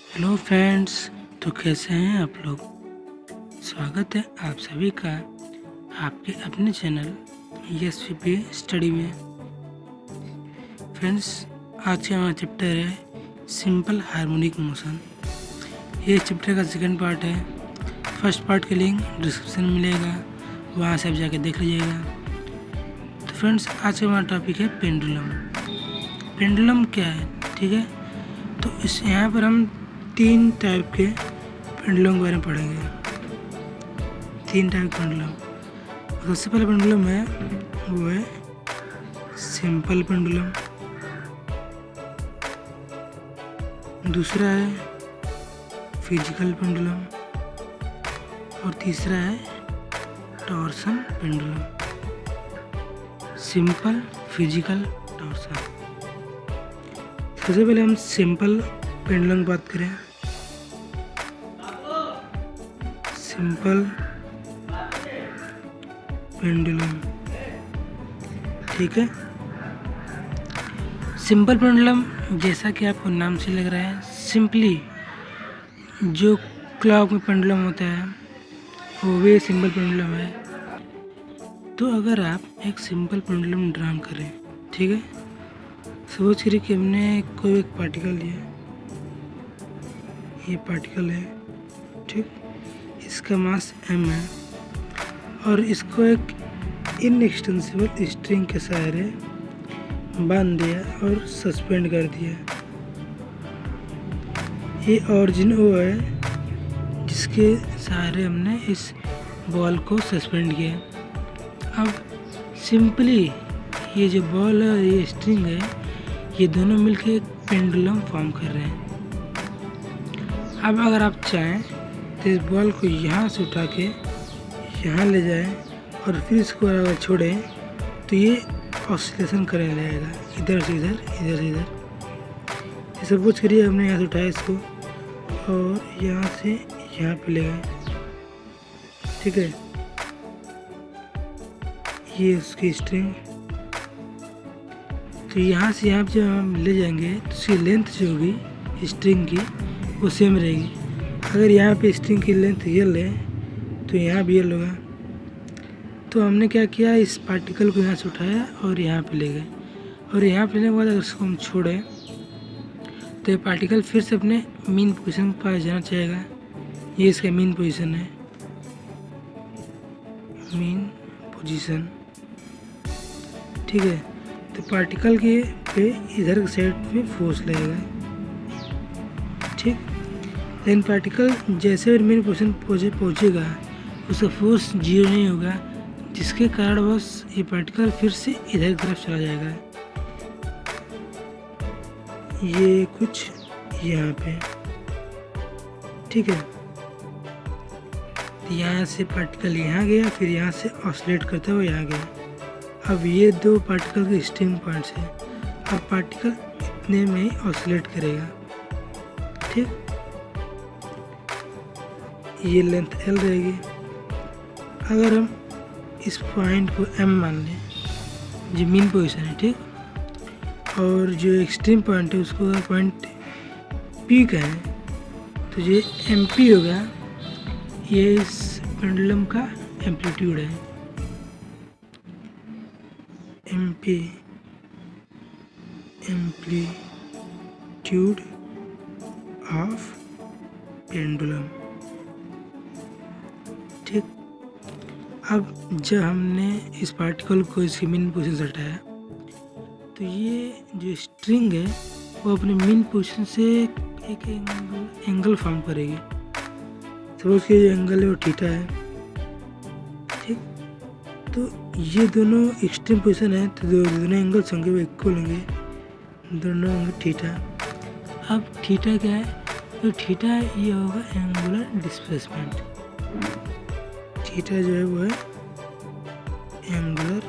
Hello friends. तो कैसे हैं आप लोग। स्वागत है आप सभी का आपके अपने चैनल SVP स्टडी में। फ्रेंड्स, आज का हमारा चैप्टर है सिंपल हार्मोनिक मोशन। ये चैप्टर का सेकंड पार्ट है। फर्स्ट पार्ट के लिंक डिस्क्रिप्शन में मिलेगा, वहाँ से आप जाके देख लीजिएगा। तो फ्रेंड्स, आज का हमारा टॉपिक है पेंडुलम। पेंडुलम क्या है, ठीक है। तो इस यहाँ पर हम 3 टाइप के पेंडुलम के बारे में पढ़ेंगे। 3 टाइप के पेंडुलम। सबसे पहला पेंडुलम है वो है सिंपल पेंडुलम। दूसरा है फिजिकल पेंडुलम और तीसरा है torsion pendulum. Simple, physical, torsion. सबसे पहले हम सिंपल पेंडुलम की बात करें। सिंपल पेंडुलम, ठीक है। सिंपल पेंडुलम जैसा कि आपको नाम से लग रहा है, सिंपली जो क्लॉक में पेंडुलम होता है वो सिंपल पेंडुलम है। तो अगर आप एक सिंपल पेंडुलम ड्रा करें, ठीक है। सपोज करिए कि हमने कोई एक पार्टिकल लिया, ये पार्टिकल है, ठीक। इसका मास m है और इसको एक इनएक्सटेंसिबल स्ट्रिंग के सहारे बांध दिया और सस्पेंड कर दिया। ये ऑरिजिन वो है जिसके सहारे हमने इस बॉल को सस्पेंड किया। अब सिंपली ये जो बॉल है और ये स्ट्रिंग है, ये दोनों मिलकर एक पेंडुलम फॉर्म कर रहे हैं। अब अगर आप चाहें तो इस बॉल को यहाँ से उठा के यहाँ ले जाएं और फिर इसको अगर छोड़ें तो ये ऑसिलेशन करने लगेगा, इधर से इधर, इधर से इधर। सपोज करिए हमने यहाँ से उठाया इसको और यहाँ से यहाँ पे ले गए, ठीक है। ये उसकी स्ट्रिंग। तो यहाँ से यहाँ पे जब हम ले जाएंगे तो उसकी लेंथ जो होगी स्ट्रिंग की वो सेम रहेगी। अगर यहाँ पे स्ट्रिंग की लेंथ यल है तो यहाँ भी यल होगा। तो हमने क्या किया, इस पार्टिकल को यहाँ से उठाया और यहाँ पे ले गए, और यहाँ पे लेने के बाद अगर इसको हम छोड़ें तो ये पार्टिकल फिर से अपने मीन पोजीशन पर जाना चाहेगा। ये इसका मीन पोजीशन है, मीन पोजीशन, ठीक है। तो पार्टिकल के पे इधर के साइड पे फोर्स लगेगा, ठीक। लेकिन पार्टिकल जैसे भी मेन पोजीशन पहुँचेगा उसका फोर्स 0 नहीं होगा, जिसके कारण बस ये पार्टिकल फिर से इधर की तरफ चला जाएगा। ये कुछ यहाँ पे, ठीक है। तो यहाँ से पार्टिकल यहाँ गया, फिर यहाँ से ऑसिलेट करते हुए यहाँ गया। अब ये 2 पार्टिकल के स्टिंग पॉइंट्स हैं। अब पार्टिकल इतने में ही ऑसिलेट करेगा, ठीक। ये लेंथ L रहेगी। अगर हम इस पॉइंट को M मान लें, जो मीन पोजीशन है, ठीक, और जो एक्सट्रीम पॉइंट है उसको अगर पॉइंट P कहें तो ये MP होगा। ये इस पेंडुलम का एम्पलीट्यूड है, MP, एम्पलीट्यूड ऑफ पेंडुलम, ठीक। अब जब हमने इस पार्टिकल को इसकी मीन पोजीशन से हटाया तो ये जो स्ट्रिंग है वो अपने मीन पोजीशन से एक एंगल फॉर्म करेगी। सपोज कि जो एंगल है वो थीटा है, ठीक। तो ये दोनों एक्सट्रीम पोजीशन है तो दोनों एंगल्स होंगे वो इक्वल होंगे, दोनों होंगे थीटा। अब थीटा क्या है, तो थीटा ये होगा एंगुलर डिस्प्लेसमेंट। थीटा जो है वो है एंगुलर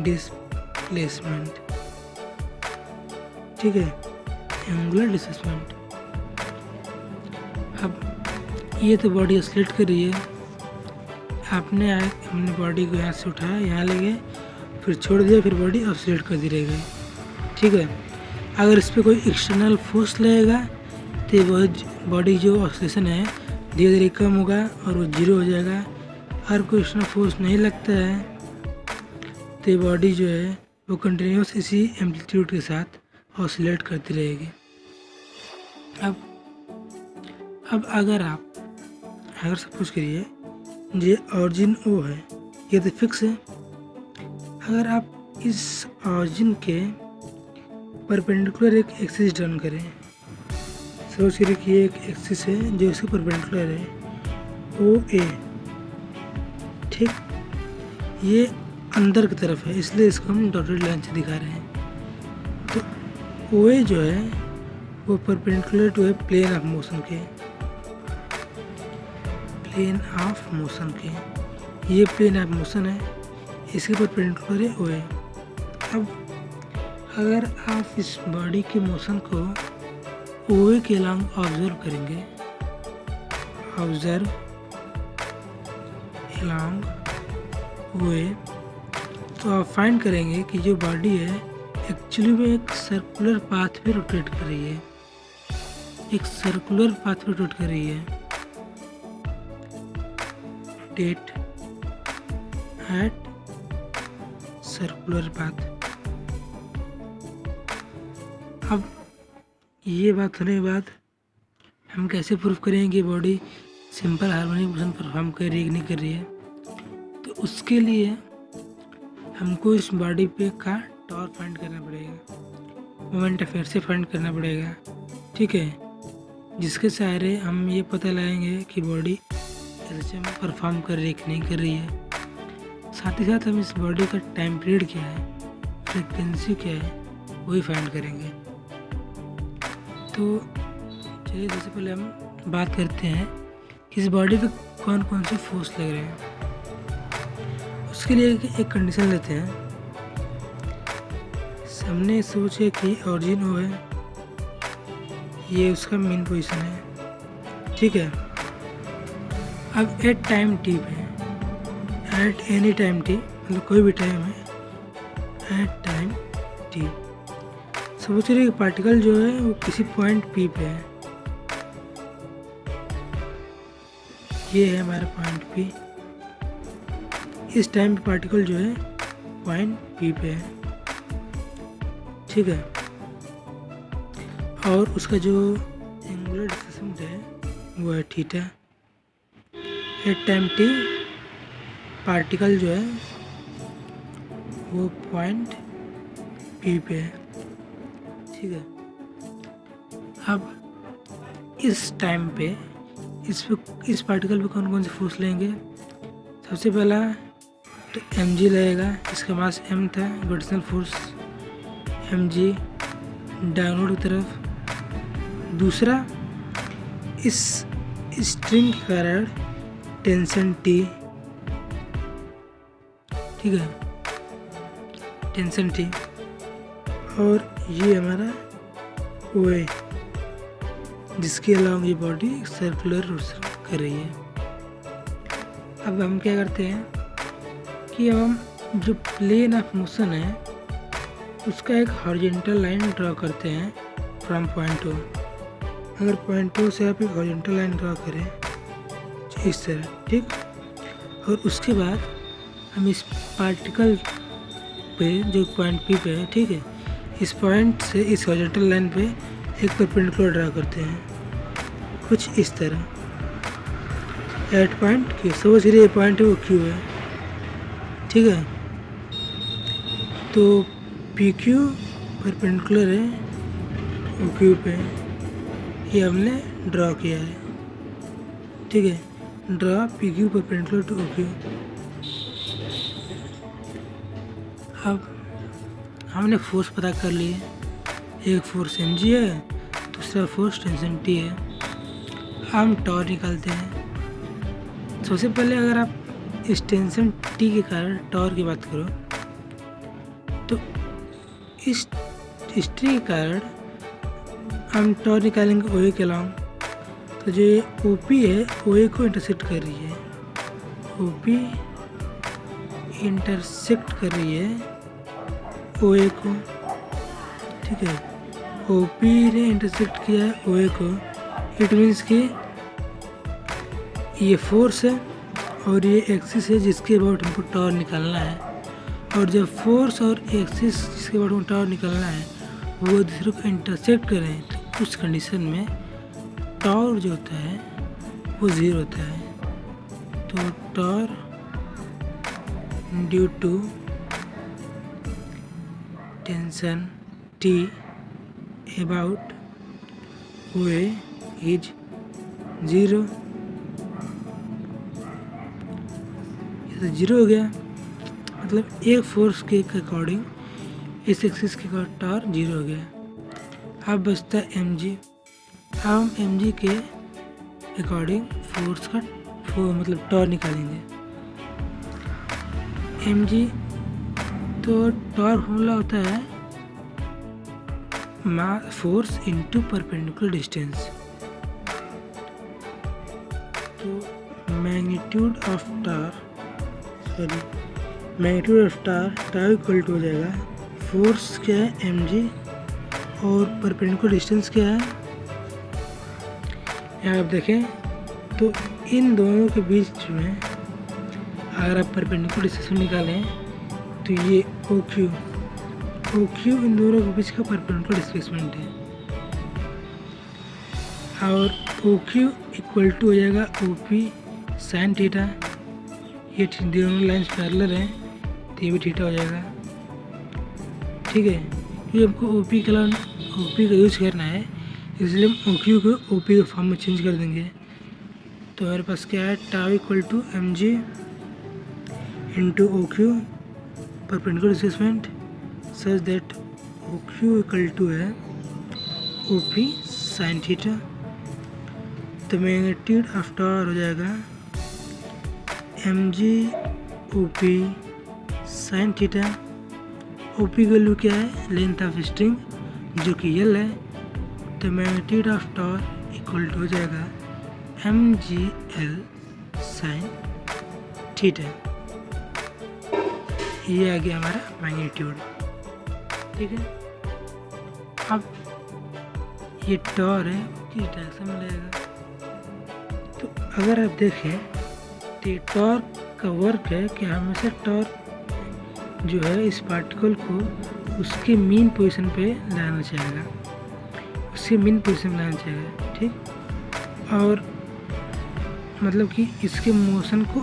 डिस्प्लेसमेंट, ठीक है, एंगुलर डिस्प्लेसमेंट। अब ये तो बॉडी ऑसिलेट कर रही है। हमने बॉडी को यहाँ से उठाया, यहाँ ले गए, फिर छोड़ दिया, फिर बॉडी ऑसिलेट करती रह गई, ठीक है। अगर इस पर कोई एक्सटर्नल फोर्स लगेगा तो वह बॉडी जो ऑक्सीजन है धीरे धीरे कम होगा और वो जीरो हो जाएगा। अगर कोई एक्सटर्नल फोर्स नहीं लगता है तो बॉडी जो है वो कंटिन्यूस इसी एम्पलीट्यूड के साथ ऑसिलेट करती रहेगी। अब अगर सपोज करिए ये ऑरिजिन ओ है, ये तो फिक्स है। अगर आप इस ऑरिजिन के परपेंडिकुलर एक एक्सिस ड्रॉ करें, सपोज करिए कि ये एक एक्सिस है जो इसके परपेंडिकुलर है ओ ए, ठीक, ये अंदर की तरफ है इसलिए इसको हम डॉटेड लाइन से दिखा रहे हैं। तो ओ ए जो है वो परपेंडिकुलर टू है प्लेन ऑफ मोशन के, ये प्लेन ऑफ मोशन है, इसके परपेंडिकुलर है ओ ए। अब अगर आप इस बॉडी के मोशन को ओ ए के अलॉन्ग ऑब्जर्व करेंगे, ऑब्जर्व अलॉन्ग ओ ए, तो आप फाइंड करेंगे कि जो बॉडी है एक्चुअली में एक सर्कुलर पाथ पे रोटेट कर रही है, एक सर्कुलर पाथ पे रोटेट कर रही है, रोटेट एट सर्कुलर पाथ। अब ये बात होने के बाद हम कैसे प्रूफ करेंगे कि body simple harmonic motion perform कर रही है कि नहीं कर रही है? तो उसके लिए हमको इस बॉडी पे का टॉर्क फाइंड करना पड़ेगा, मोमेंट ऑफ इनर्शिया फाइंड करना पड़ेगा, ठीक है, जिसके सहारे हम ये पता लगाएंगे कि बॉडी ऐसे में परफॉर्म कर रही है कि नहीं कर रही है। साथ ही साथ हम इस बॉडी का टाइम पीरियड क्या है, फ्रिक्वेंसी क्या है, वही फाइंड करेंगे। तो चलिए सबसे पहले हम बात करते हैं कि इस बॉडी पे कौन कौन से फोर्स लग रहे हैं। उसके लिए एक कंडीशन लेते हैं। हमने सोचे कि ऑरिजिन ओ है, ये उसका मेन पोजीशन है, ठीक है। अब एट टाइम टी पे, एट एनी टाइम टी, मतलब कोई भी टाइम है, एट टाइम टी समझ रही पार्टिकल जो है वो किसी पॉइंट पी पे है, ये है हमारा पॉइंट पी। इस टाइम पे पार्टिकल जो है पॉइंट पी पे है, ठीक है, और उसका जो एंगुलर डिस्प्लेसमेंट है वो है theta. At time T particle जो है वो पॉइंट पी पे है, ठीक है। अब इस टाइम पे इस पार्टिकल पे कौन कौन से फोर्स लेंगे? सबसे पहला तो mg लगेगा, इसका मास m था, ग्रेविटेशनल फोर्स mg डाउनवर्ड की तरफ। दूसरा इस स्ट्रिंग के कारण टेंशन T, ठीक है, टेंशन T, और ये हमारा OA जिसके अलावा ये बॉडी सर्कुलर रोटेशन कर रही है। अब हम क्या करते हैं कि अब हम जो प्लेन ऑफ मोशन है उसका एक हॉरिजॉन्टल लाइन ड्रॉ करते हैं फ्रॉम पॉइंट ओ। अगर पॉइंट ओ से आप एक हॉरिजॉन्टल लाइन ड्रॉ करें इस तरह, ठीक, और उसके बाद हम इस पार्टिकल पे जो पॉइंट पी पे है, ठीक है, इस पॉइंट से इस हॉरिजॉन्टल लाइन पे एक परपेंडिकुलर ड्रा करते हैं कुछ इस तरह एट पॉइंट क्यू। समझ रही है पॉइंट है वो क्यू है, ठीक है। तो पी क्यू परपेंडिकुलर है ओ क्यू पे, ये हमने ड्रा किया है, ठीक है, draw P Q perpendicular to O Q. अब हमने फोर्स पता कर लिए, एक फोर्स mg है, दूसरा फोर्स टेंशन T है। हम टॉर्क निकालते हैं। सबसे पहले अगर आप इस टेंशन T के कारण टॉर्क की बात करो तो इस हिस्ट्री के कारण हम टॉर्क निकालेंगे OA के अलॉन्ग। तो जो ये OP है OA को इंटरसेक्ट कर रही है, OP इंटरसेक्ट कर रही है OA को, ठीक है। OP ने इंटरसेक्ट किया है OA को, इट मीन्स कि ये फोर्स है और ये एक्सिस है जिसके अबाउट हमको टॉर निकालना है। और जब फोर्स और एक्सिस जिसके अबाउट हमको टॉर निकालना है वो दूसरे को इंटरसेक्ट करें तो उस कंडीशन में टॉर जो होता है वो 0 होता है। तो torque due to tension T about OA is 0। ये तो 0 हो गया, मतलब एक फोर्स के अकॉर्डिंग इस एक्सिस के टॉर 0 हो गया। अब बचता है mg। अब हम mg के अकॉर्डिंग फोर्स का मतलब टॉर निकालेंगे। mg तो टॉर फॉर्मूला होता है फोर्स इनटू परपेंडिकुलर डिस्टेंस। तो magnitude of tau equal to हो जाएगा फोर्स क्या है mg और परपेंडिकुलर डिस्टेंस क्या है। यहाँ आप देखें तो इन दोनों के बीच में अगर आप परपेंडिकुलर डिस्टेंस निकालें तो ये OQ इन दोनों के बीच का परपेंडिकुलर डिस्प्लेसमेंट है और OQ इक्वल टू हो जाएगा OP साइन थीटा। ये दोनों लाइन्स पैरेलल हैं तो ये भी थीटा हो जाएगा। ठीक है, ये हमको OP का यूज करना है इसलिए हम OQ को OP के फॉर्म में चेंज कर देंगे। तो हमारे पास क्या है tau equal to mg into OQ perpendicular displacement such that OQ equal to है OP साइन थीटा। तो मैग्नीट्यूड ऑफ टॉर हो जाएगा mg OP sine theta. OP की वैल्यू क्या है लेंथ ऑफ स्ट्रिंग जो कि L है। तो magnitude of torque equal to हो जाएगा mgl साइन थीटा। ये आ गया हमारा मैग्नीट्यूड। ठीक है, अब ये टॉर है किस डायरेक्शन में लगेगा। तो अगर आप देखें तो ये टॉर का वर्क है कि हमेशा टॉर जो है इस पार्टिकल को उसके मीन पोजीशन पे लाना चाहेगा, उसके मीन पोजीशन में लाना चाहेगा। ठीक, और मतलब कि इसके मोशन को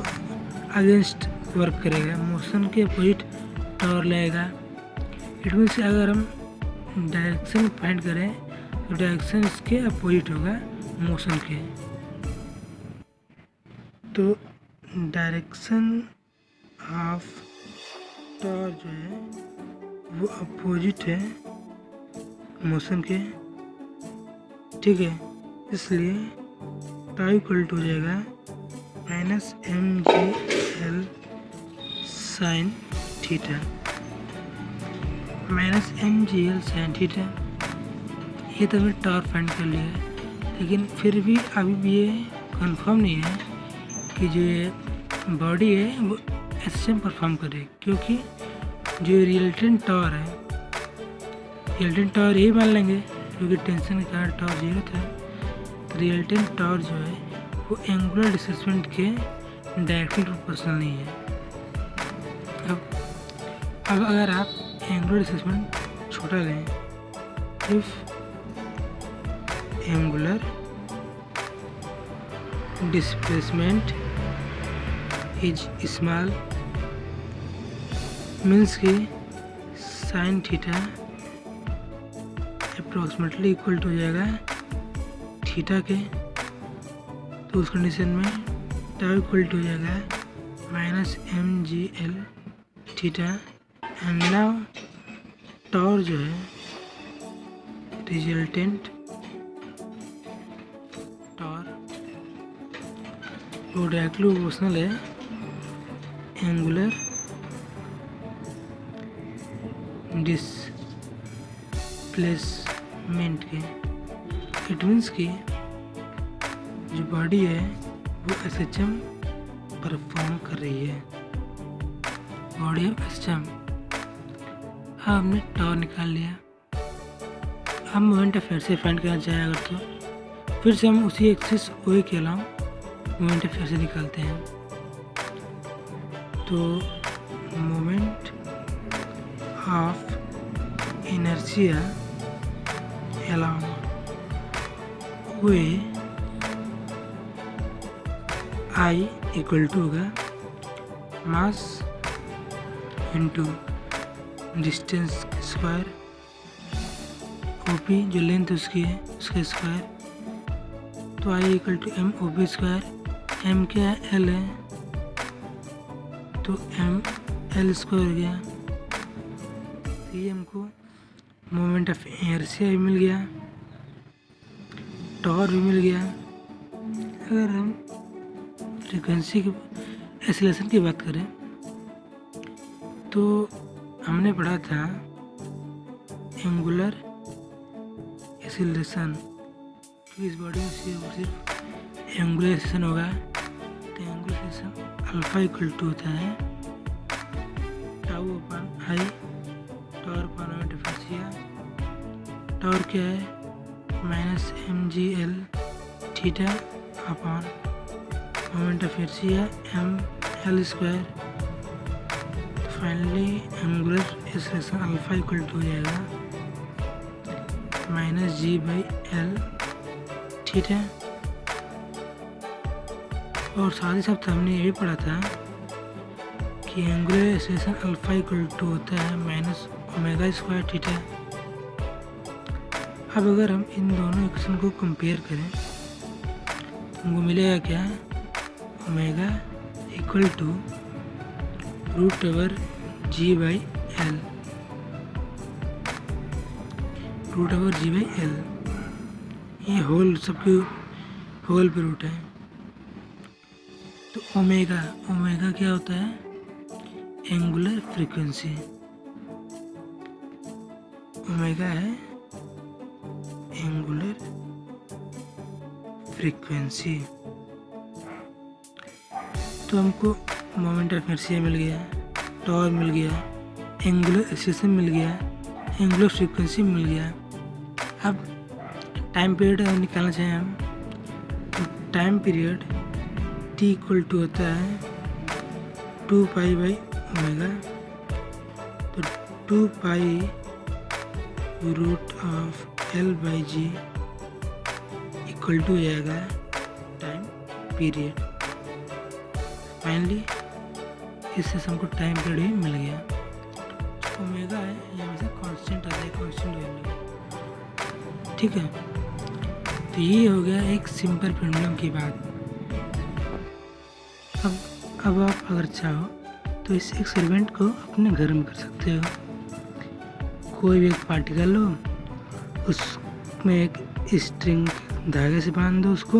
अगेंस्ट वर्क करेगा, मोशन के अपोजिट टॉर लगेगा। इट मीन्स अगर हम डायरेक्शन फाइंड करें तो डायरेक्शन इसके अपोजिट होगा मोशन के। तो डायरेक्शन ऑफ टॉर जो है वो अपोजिट है मोशन के। ठीक है, इसलिए टाउ इक्वल टू हो जाएगा -mgl sine theta -mgl sine theta. ये तो हमने टॉर फाइंड कर लिया है, लेकिन फिर भी अभी भी ये कंफर्म नहीं है कि जो ये बॉडी है वो SHM परफॉर्म करे, क्योंकि जो रिजल्टेंट टॉर है रिजल्टेंट टॉर यही मान लेंगे क्योंकि टेंशन के कारण टॉर 0 था। तो रिजल्टेंट टॉर जो है वो एंगुलर डिस्प्लेसमेंट के डायरेक्टली प्रोपोर्शनल नहीं है। अब अगर आप एंगुलर डिस्प्लेसमेंट छोटा लें, if angular displacement is small means कि sine theta approximately equal to हो जाएगा थीटा के। तो उस कंडीशन में टाउ इक्वल टू हो जाएगा -mgl theta. And now torque जो है रिजल्टेंट टॉर वो डायरेक्टली प्रोपोर्शनल है एंगुलर डिस्प्लेसमेंट के। इट मीन्स कि जो बॉडी है वो SHM परफॉर्म कर रही है, बॉडी ऑफ SHM। हाँ, हमने टॉर निकाल लिया। हम मोमेंट ऑफ इनर्शिया फाइंड करना चाहें अगर तो फिर से हम उसी एक्सिस OA के अलावा मोमेंट ऑफ इनर्शिया निकालते हैं। तो moment of inertia along OA I equal to होगा mass into distance square, OP जो लेंथ उसकी है उसका स्क्वायर। तो I equal to M OP square, M क्या है L है तो M L स्क्वायर हो गया। तो ये हमको मोमेंट ऑफ इनर्शिया भी मिल गया, टॉर्क भी मिल गया। अगर हम फ्रीक्वेंसी की एक्सेलरेशन की बात करें तो हमने पढ़ा था एंगुलर एक्सेलरेशन, तो इस बॉडी में सिर्फ एंगुलर एक्सेलरेशन होगा। तो angular acceleration alpha equal to होता है tau upon I, torque upon moment of inertia. Torque क्या है -mgl theta upon moment of inertia ml square. Finally angular acceleration alpha equal to हो जाएगा -g/l थीटा। और साथ ही साथ हमने ये भी पढ़ा था कि angular acceleration alpha equal to होता है -ओमेगा स्क्वायर थीटा। अब अगर हम इन दोनों इक्वेशन को कंपेयर करें तो हमको मिलेगा क्या, omega equal to √g/l, √g/l। ये होल सबके होल पे रूट है। तो ओमेगा क्या होता है, एंगुलर फ्रीक्वेंसी। ओमेगा है एंगुलर फ्रीक्वेंसी। तो हमको मोमेंट ऑफ इनर्शिया मिल गया, टॉर्क मिल गया, एंगुलर एक्सेलरेशन मिल गया, एंगुलर फ्रीक्वेंसी मिल गया। अब टाइम पीरियड निकालना चाहें हम तो time period t equal to होता है 2π/ओमेगा। तो 2π √L/g इक्वल टू हो जाएगा टाइम पीरियड। फाइनली इससे हमको टाइम पीरियड भी मिल गया। ओमेगा है ये हमेशा कांस्टेंट आता है, कांस्टेंट वैल्यू, ठीक है। तो ये हो गया एक सिंपल पेंडुलम की बात। अब आप अगर चाहो तो इस एक्सपेरिमेंट को अपने घर में कर सकते हो। कोई भी एक पार्टिकल लो, उसमें एक स्ट्रिंग धागे से बांध दो उसको,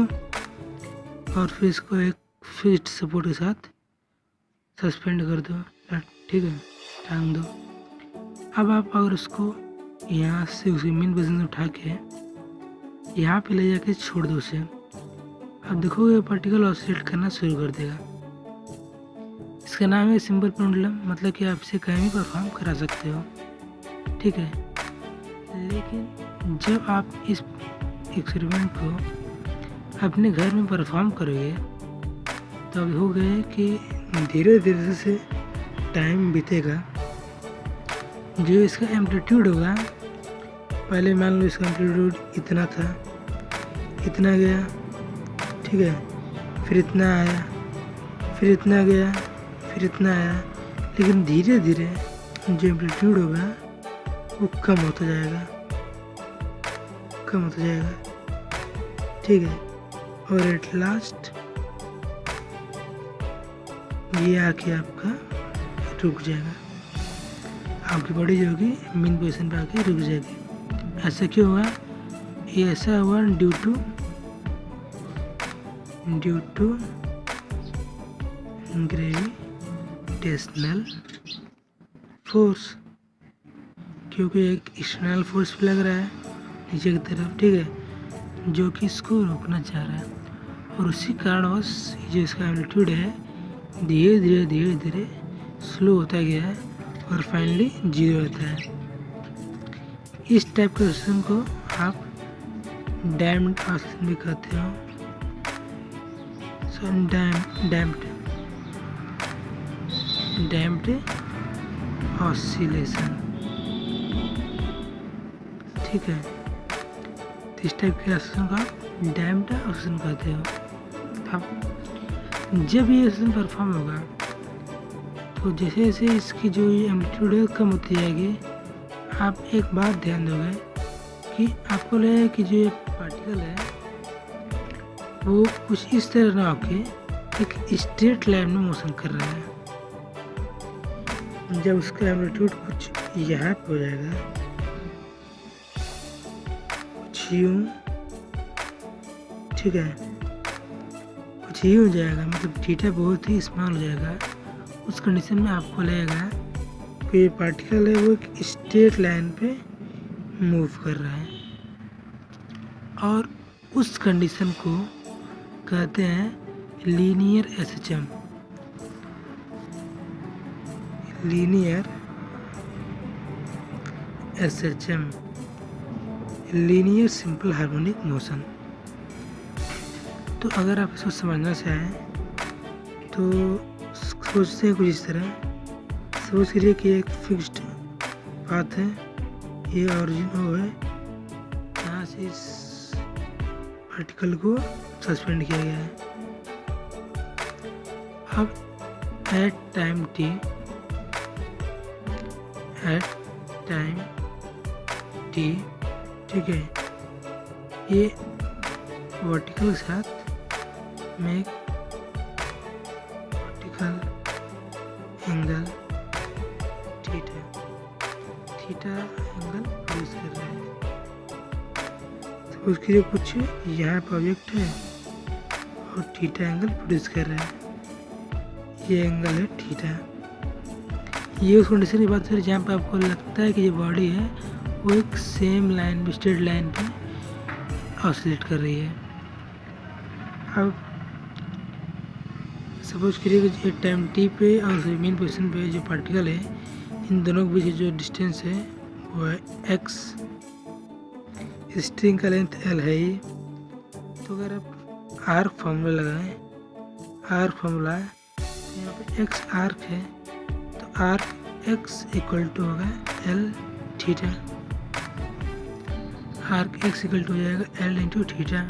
और फिर इसको एक फिक्स्ड सपोर्ट के साथ सस्पेंड कर दो, ठीक है, टांग दो। अब आप अगर उसको यहाँ से उसकी मेन पोजीशन से उठा के यहाँ पे ले जाके छोड़ दो उसे, अब देखोगे पार्टिकल ऑसिलेट करना शुरू कर देगा। इसका नाम है सिंपल पेंडुलम, मतलब कि आप इसे कहीं भी परफॉर्म करा सकते हो, ठीक है। लेकिन जब आप इस एक्सपेरिमेंट को अपने घर में परफॉर्म करोगे तब हो गए कि धीरे धीरे से टाइम बीतेगा। जो इसका एम्पलीट्यूड होगा, पहले मान लो इसका एम्पलीट्यूड इतना था, इतना गया, ठीक है, फिर इतना आया, फिर इतना गया, फिर इतना आया। लेकिन धीरे धीरे जो एम्पलीट्यूड होगा वो कम होता जाएगा, कम होता जाएगा, ठीक है। और एट लास्ट ये आके आपका रुक जाएगा, आपकी बॉडी जो होगी मेन पोजीशन पे आके रुक जाएगी। ऐसा क्यों हुआ? ये ऐसा हुआ ड्यू टू ग्रेविटेशनल फोर्स, क्योंकि एक एक्सटर्नल फोर्स भी लग रहा है नीचे की तरफ, ठीक है, जो कि इसको रोकना चाह रहा है। और उसी कारणवश जो इसका एम्पलीट्यूड है धीरे धीरे स्लो होता गया है और फाइनली जीरो रहता है। इस टाइप के सिस्टम को आप डैम्ड ऑसिलेशन भी कहते हो, डैम्ड ऑसिलेशन, ठीक है। तो इस टाइप के ऑसिलेशन को आप डैम्ड ऑसिलेशन कहते हो। अब जब ये ऑसिलेशन परफॉर्म होगा तो जैसे जैसे इसकी जो एम्पलीट्यूड है कम होती जाएगी, आप एक बात ध्यान दोगे कि आपको लगेगा कि जो ये पार्टिकल है वो कुछ इस तरह ना होके एक स्ट्रेट लाइन में मोशन कर रहा है। जब उसका एम्पलीट्यूड कुछ यहाँ पे हो जाएगा, कुछ यूँ, ठीक है, कुछ यूँ हो जाएगा, मतलब थीटा बहुत ही स्मॉल हो जाएगा, उस कंडीशन में आपको लगेगा कि ये पार्टिकल है वो एक स्ट्रेट लाइन पे मूव कर रहा है, और उस कंडीशन को कहते हैं linear SHM, linear SHM, linear simple harmonic motion. तो अगर आप इसको समझना चाहें तो सोचते हैं कुछ इस तरह, सोच करिए कि एक फिक्स्ड पाथ है, ये ऑरिजिन वो है, यहाँ से इस पार्टिकल को सस्पेंड किया गया है। अब एट टाइम टी ठीक है, ये वर्टिकल के साथ में एक vertical angle theta angle produce कर रहा है। तो उसके लिए कुछ यहाँ पर ऑब्जेक्ट है और थीटा एंगल प्रोड्यूस कर रहा है, ये एंगल है थीटा। ये उस कंडीशन की बात है जहाँ पर आपको लगता है कि ये बॉडी है वो एक सेम लाइन पे, स्ट्रेट लाइन पे ऑसिलेट कर रही है। अब सपोज करिए कि टाइम टी पे और मेन पोजीशन पे जो पार्टिकल है, इन दोनों के बीच जो डिस्टेंस है वो है एक्स, स्ट्रिंग का लेंथ एल है ये। तो अगर आप आर्क फार्मूला लगाएं, आर्क फार्मूला है तो यहाँ पे एक्स आर्क है, तो आर्क एक्स इक्वल टू होगा L theta, arc X equal to हो जाएगा एल इंटू थीटा।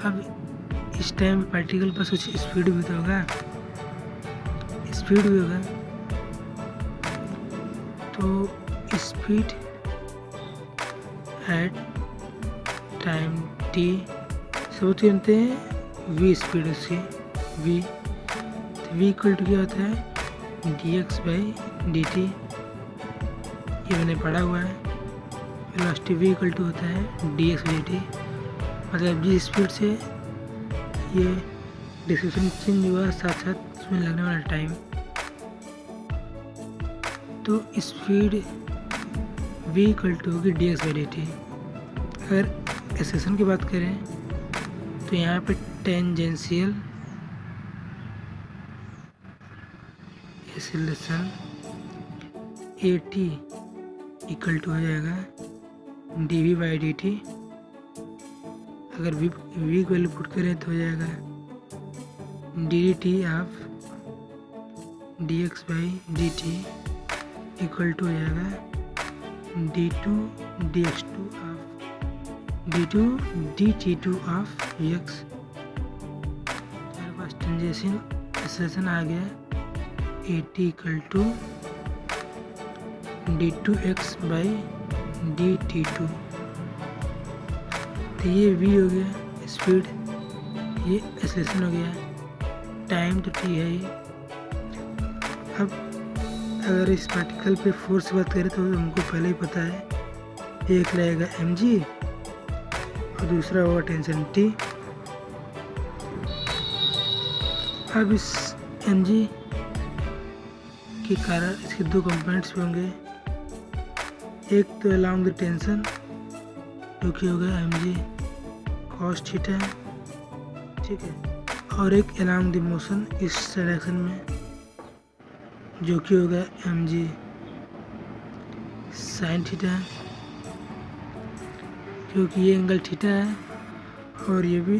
अब इस टाइम पार्टिकल पर कुछ स्पीड भी तो होगा, स्पीड भी होगा, तो स्पीड एट टाइम टी सब जानते हैं वी स्पीड उसकी, वी, तो वी इक्वल टू क्या होता है D X by D T, ये मैंने पढ़ा हुआ है। वेलोसिटी वी इक्वल टू होता है D X by D T, मतलब जिस स्पीड से ये डिस्क्रिप्शन चेंज हुआ साथ साथ उसमें लगने वाला टाइम। तो स्पीड v इक्वल टू होगी D X by D T. अगर एक्सेलेरेशन की बात करें तो यहाँ पे tangential acceleration A T equal to हो जाएगा D V by D T. अगर v की वैल्यू पुट करें तो हो जाएगा D D T of D X by D T equal to हो जाएगा D two D X two of D two D T two of x. हमारे पास टेंजेंशियल एक्सेलेरेशन आ गया A T equal to D two X by D T two. तो ये v हो गया स्पीड, ये एक्सेलेरेशन हो गया, टाइम तो t है ये। अब अगर इस पार्टिकल पे फोर्स बात करें तो हमको पहले ही पता है, एक रहेगा mg और दूसरा होगा टेंशन t। अब इस mg के कारण इसके दो कंपोनेंट्स भी होंगे, एक तो अलोंग द टेंशन जो कि होगा mg cos थीटा, ठीक है, और एक अलोंग द मोशन इस डायरेक्शन में जो कि होगा mg sin थीटा। क्योंकि ये एंगल थीटा है और ये भी,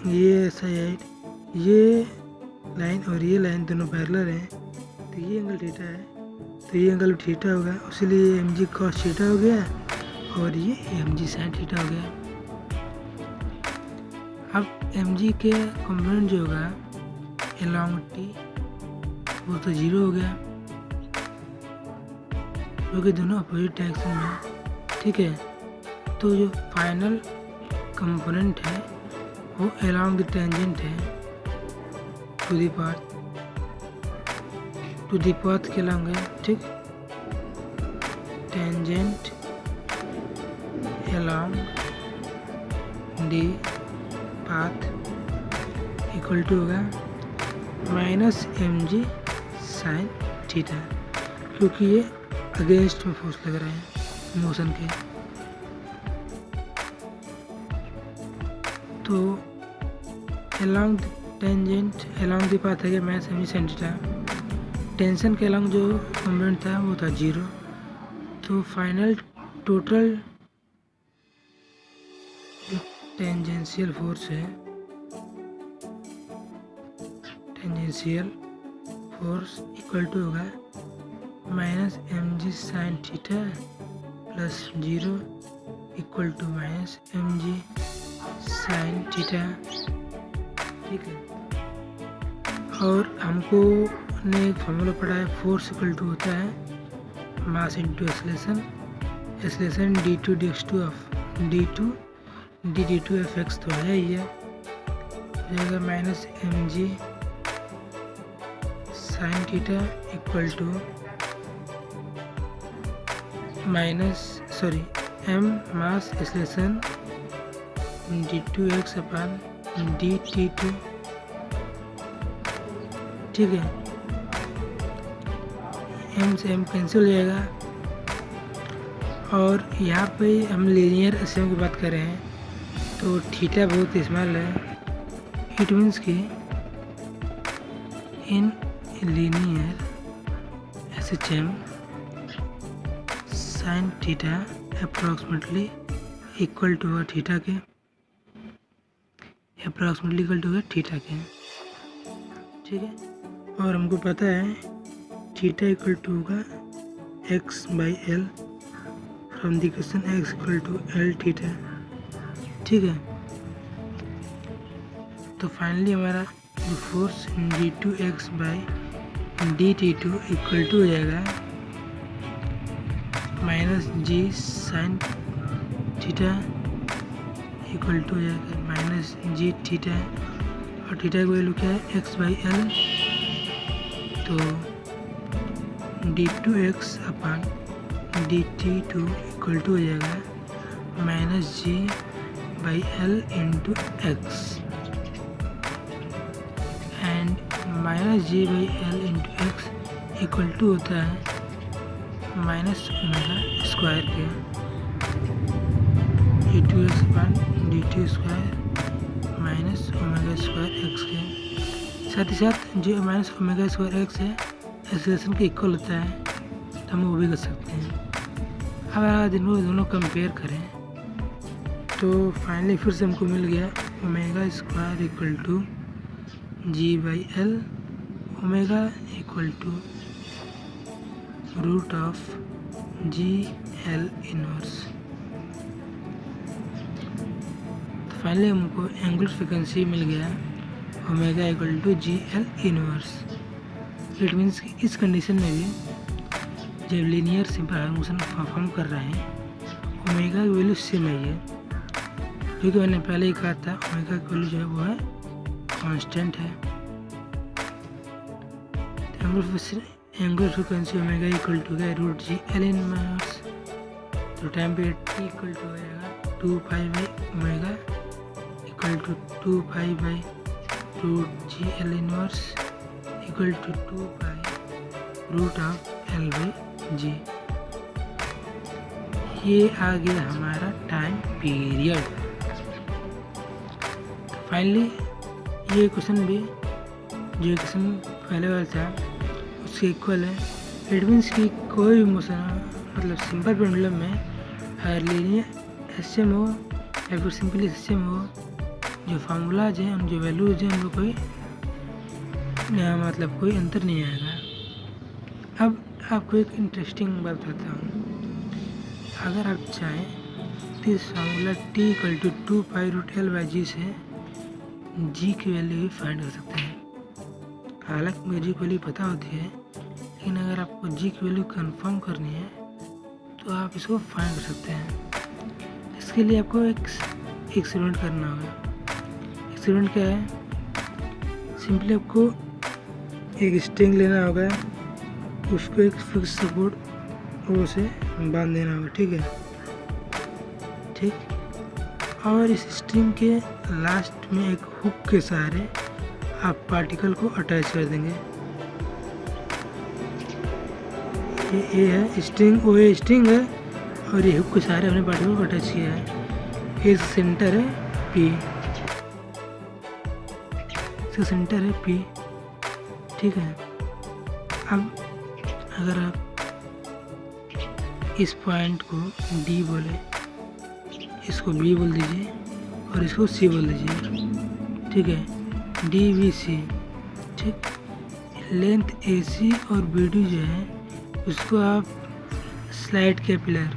ये साइड, ये लाइन और ये लाइन दोनों पैरेलल हैं, तो ये एंगल थीटा है, तो ये एंगल थीटा होगा, इसलिए एम जी कॉस थीटा हो गया और ये एम जी साइन थीटा हो गया। अब एम जी के कॉम्पोनेंट जो होगा अलॉन्ग टी वो तो 0 हो गया, क्योंकि दोनों अपोजिट डायरेक्शन में। ठीक है, तो जो फाइनल कंपोनेंट है वो अलॉन्ग द टेंजेंट है टू द पाथ के अलॉन्ग है। ठीक, tangent along the path equal to होगा minus M G sine theta, क्योंकि ये अगेंस्ट में फोर्स लग रहे हैं मोशन के। तो along tangent along the path है minus M G sine theta, tension के अलॉन्ग जो कॉम्पोनेंट था वो था 0, तो फाइनल टोटल जो टेंजेंशियल फोर्स है, टेंजेंशियल फोर्स इक्वल टू होगा minus M G sine theta plus 0 equal to minus M G sine theta. ठीक है, और हमको ने एक फॉर्मूला पढ़ा है, फोर्स इक्वल टू होता है mass into acceleration, acceleration d2 dx2 of d2 d2 fx तो है ही है, जाएगा minus M G sine theta equal to M mass acceleration d2x upon dt2। ठीक है, एम से एम कैंसिल हो जाएगा, और यहाँ पे हम लीनियर एसएम की बात कर रहे हैं, तो थीटा बहुत इस्तेमाल है। इट मीन्स कि in linear SHM sine theta approximately equal to theta के, अप्रॉक्सीमेटली इक्वल टू थीटा के। ठीक है, और हमको पता है थीटा इक्वल टू होगा X by L from the equation X equal to L theta. ठीक है, तो फाइनली हमारा जो force d2x by dt2 equal to हो जाएगा minus G sine theta equal to हो जाएगा माइनस जी थीटा, और थीटा की वैल्यू क्या है एक्स बाई एल, तो d2x upon dt2 equal to हो जाएगा minus G by L into X, and minus G by L into X equal to होता है माइनस ओमेगा स्क्वायर के, d2x upon dt square minus omega square X के। साथ ही साथ जो माइनस ओमेगा स्क्वायर एक्स है एक्सेलरेशन के इक्वल होता है, तो हम वो भी कर सकते हैं। अब अगर दोनों कंपेयर करें तो फाइनली फिर से हमको मिल गया omega square equal to G by L, omega equal to root of G L inverse. तो फाइनली हमको एंगुलर फ्रीक्वेंसी मिल गया omega equal to G L inverse. It means कि इस कंडीशन में भी जब linear simple harmonic motion perform कर रहे हैं ओमेगा की वैल्यू सेम है, ये क्योंकि मैंने पहले ही कहा था ओमेगा की वैल्यू जो है वो है कांस्टेंट है। Angular frequency omega equal to गया रूट जी एल इनवर्स, तो time period T equal to हो जाएगा 2 pi by omega equal to 2 pi by root G L inverse equal to 2 pi root of L by G. ये आ गया हमारा time period. Finally ये question भी जो क्वेश्चन पहले वाला था उसके इक्वल है। इट मीन्स कि कोई भी मोशन मतलब सिंपल पेंडुलम में लीनियर एसएम हो या फिर सिंपली एसएम हो, जो फार्मूलाज हैं उन जो वैल्यूज हैं उनको कोई मतलब कोई अंतर नहीं आएगा। अब आपको एक इंटरेस्टिंग बात बताता हूँ। अगर आप चाहें तो इस formula t equal to 2 pi root L/g से g की वैल्यू भी फाइंड कर सकते हैं। हालांकि मुझे g की वैल्यू पता होती है, लेकिन अगर आपको g की वैल्यू कंफर्म करनी है तो आप इसको फाइंड कर सकते हैं। इसके लिए आपको एक एक्सपेरिमेंट करना होगा। एक्सपेरिमेंट क्या है? सिंपली आपको एक स्ट्रिंग लेना होगा, उसको एक फिक्स सपोर्ट ओ से बांध देना होगा, ठीक है, ठीक। और इस स्ट्रिंग के लास्ट में एक हुक के सहारे आप पार्टिकल को अटैच कर देंगे। ये है स्ट्रिंग, वो ये स्ट्रिंग है और ये हुक के सहारे हमने पार्टिकल को अटैच किया है। ये सेंटर है P, इसका सेंटर है P, ठीक है। अब अगर आप इस पॉइंट को D बोले, इसको B बोल दीजिए और इसको C बोल दीजिए, ठीक है, DBC, ठीक। लेंथ AC और BD जो है उसको आप स्लाइड कैपिलर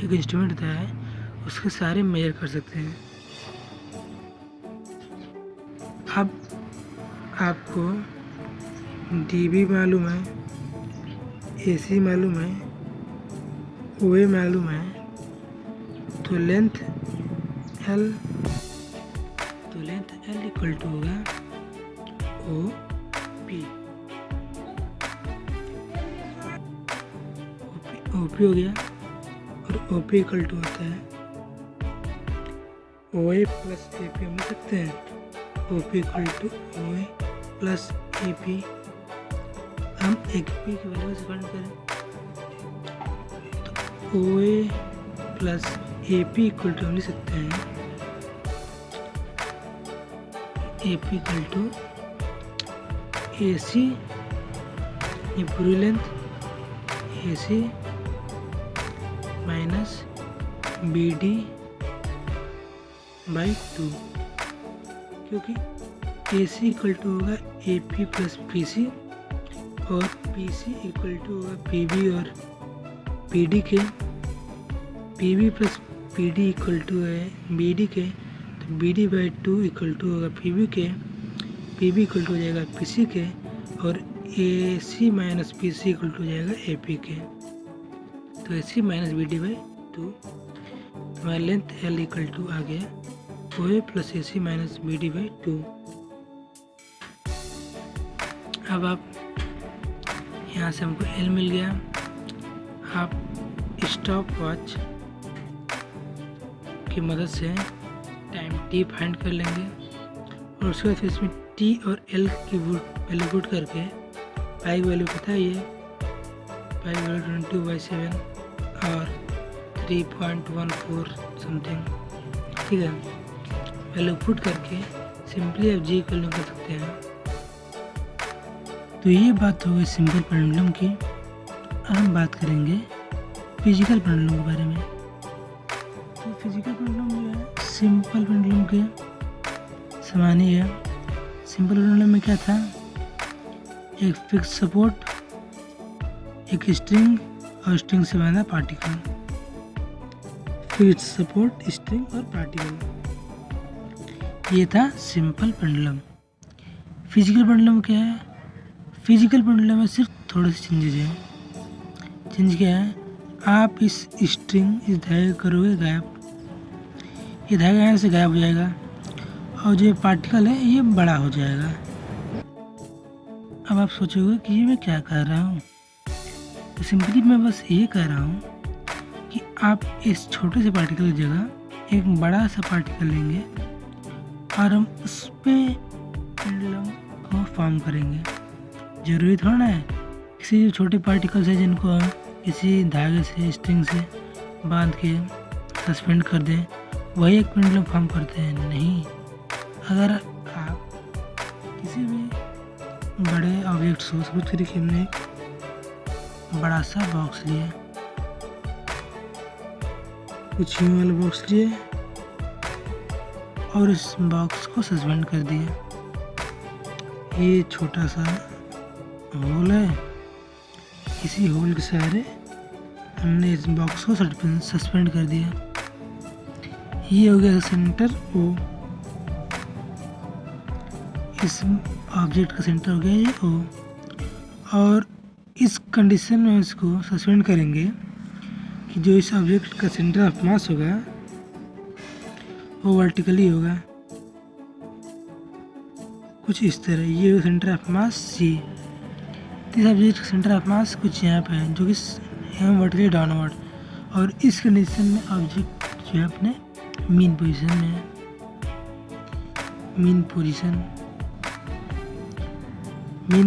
एक इंस्ट्रूमेंट होता है उसके सारे मेजर कर सकते हैं। अब आपको DB मालूम है, AC मालूम है, OA मालूम है, तो लेंथ L इक्वल टू होगा OP हो गया, और OP इक्वल टू होता है OA प्लस AP। हम लिख सकते हैं OP equal to OA plus AP। हम AP की वैल्यू से फाइंड करें तो OA plus AP equal to हम लिख सकते हैं AP इक्वल टू AC, ये पूरी length AC minus BD by 2, क्योंकि AC इक्वल टू होगा AP प्लस PC और PC इक्वल टू होगा PB और PD के। PB plus PD equal to है BD के, तो BD बाई 2 इक्वल टू होगा PB के। PB इक्वल टू हो जाएगा PC के, और AC minus PC equal to हो जाएगा AP के। तो AC माइनस BD बाई 2, हमारा लेंथ L इक्वल टू आ गया OA plus AC minus BD by 2। अब आप यहाँ से हमको L मिल गया। आप स्टॉप वॉच की मदद से टाइम T फाइंड कर लेंगे, और उसके बाद फिर इसमें T और L की वैल्यू पुट करके पाई की वैल्यू पता ही है, पाई की वैल्यू 22/7 और 3.14 समथिंग, ठीक है। वैल्यू पुट करके सिंपली आप G इक्वल कर सकते हैं। तो ये बात हो गई सिंपल पेंडुलम की। अब हम बात करेंगे फिजिकल पेंडुलम के बारे में। तो फिजिकल पेंडुलम जो है सिंपल पेंडुलम के समान ही है। सिंपल पेंडुलम में क्या था, एक फिक्स सपोर्ट, एक स्ट्रिंग और स्ट्रिंग से बंधा पार्टिकल। फिक्स सपोर्ट, स्ट्रिंग और पार्टिकल, ये था सिंपल पेंडुलम। फिजिकल पेंडुलम क्या है? फिजिकल पेंडुलम में सिर्फ थोड़े से चेंजेज हैं। चेंज क्या है, आप इस स्ट्रिंग, इस धागे करोगे गायब, ये धागा यहाँ से गायब हो जाएगा, और जो पार्टिकल है ये बड़ा हो जाएगा। अब आप सोचोगे कि ये मैं क्या कर रहा हूँ, तो सिंपली मैं बस ये कह रहा हूँ कि आप इस छोटे से पार्टिकल की जगह एक बड़ा सा पार्टिकल लेंगे और हम उस पर पेंडुलम को फॉर्म करेंगे। ज़रूरी थोड़ा ना है किसी जो छोटे पार्टिकल्स है जिनको हम किसी धागे से, स्ट्रिंग से बांध के सस्पेंड कर दें, वही एक पेंडुलम फॉर्म करते हैं। नहीं, अगर आप किसी भी बड़े ऑब्जेक्ट्स को, सपोज करिए कि हमने बड़ा सा बॉक्स लिया, कुछ यूं वाला बॉक्स लिए और इस बॉक्स को सस्पेंड कर दिया। ये छोटा सा होल है, इसी होल के सहारे हमने इस बॉक्स को सस्पेंड कर दिया। ये हो गया सेंटर ओ, इस ऑब्जेक्ट का सेंटर हो गया ये ओ। और इस कंडीशन में इसको सस्पेंड करेंगे कि जो इस ऑब्जेक्ट का सेंटर ऑफ मास होगा वो वर्टिकली होगा, कुछ इस तरह। ये सेंटर ऑफ मास सी, इस ऑब्जेक्ट का सेंटर ऑफ मास कुछ यहाँ पे है जो कि वर्टिकली डाउनवर्ड। और इस कंडीशन में ऑब्जेक्ट जो है अपने मीन पोजीशन में है। मीन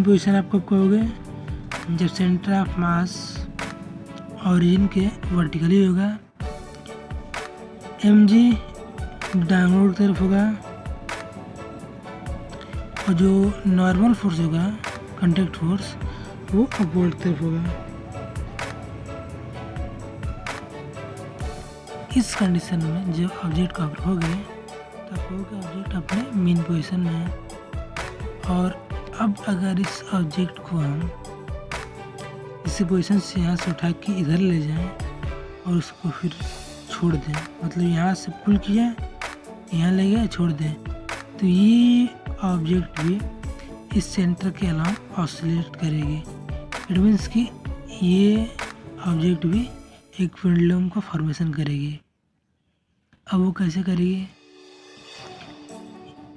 पोजीशन आप कब कहोगे? जब सेंटर ऑफ मास ओरिजिन के वर्टिकली होगा, mg डाउनवर्ड तरफ होगा और जो नॉर्मल फोर्स होगा कॉन्टैक्ट फोर्स वो अपवर्ड तरफ होगा। इस कंडीशन में जब ऑब्जेक्ट कवर हो गए तब ऑब्जेक्ट अपने मीन पोजीशन में है। और अब अगर इस ऑब्जेक्ट को हम इसी पोजीशन से यहाँ से उठा के इधर ले जाएं और उसको फिर छोड़ दें, मतलब यहाँ से पुल किया, यहाँ ले गया, छोड़ दें, तो ये ऑब्जेक्ट भी इस सेंटर के अलावा ऑसिलेट करेगी। इट मीन्स कि ये ऑब्जेक्ट भी एक पेंडुलम का फॉर्मेशन करेगी। अब वो कैसे करेगी?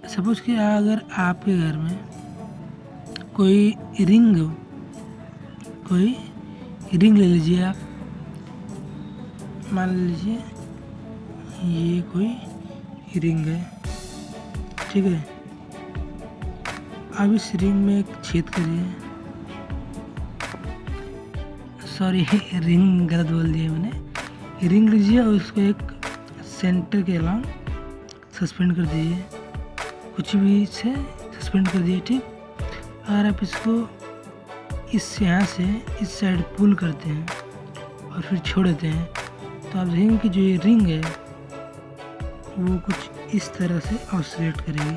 सपोज कि अगर आपके घर में कोई रिंग ले लीजिए आप, मान लीजिए ये कोई रिंग है, ठीक है। अब इस रिंग में एक छेद करिए, सॉरी रिंग गलत बोल दिया मैंने। रिंग लीजिए और उसको एक सेंटर के अलांग सस्पेंड कर दीजिए, कुछ भी से सस्पेंड कर दीजिए, ठीक। अगर आप इसको इस यहाँ से इस साइड पुल करते हैं और फिर छोड़ देते हैं तो आप देखेंगे कि जो ये रिंग है वो कुछ इस तरह से ऑसिलेट करेगी।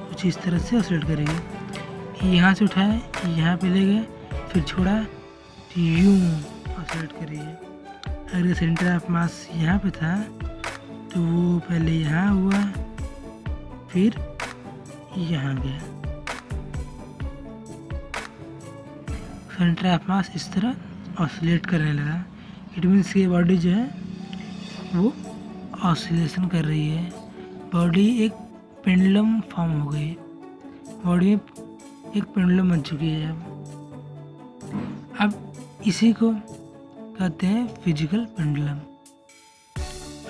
कुछ इस तरह से ऑसिलेट करेगी। यहाँ से उठाए, यहाँ पे ले गए, फिर छोड़ा तो यूँ ऑसिलेट करेगी। अगर सेंटर ऑफ मास यहाँ पे था तो वो पहले यहाँ हुआ फिर यहाँ गया। सेंटर ऑफ मास इस तरह ऑसिलेट करने लगा। इट मीन्स ये बॉडी जो है वो ऑसिलेशन कर रही है। बॉडी एक पेंडुलम फॉर्म हो गई, बॉडी एक पेंडुलम बन चुकी है। अब इसी को कहते हैं फिजिकल पेंडुलम।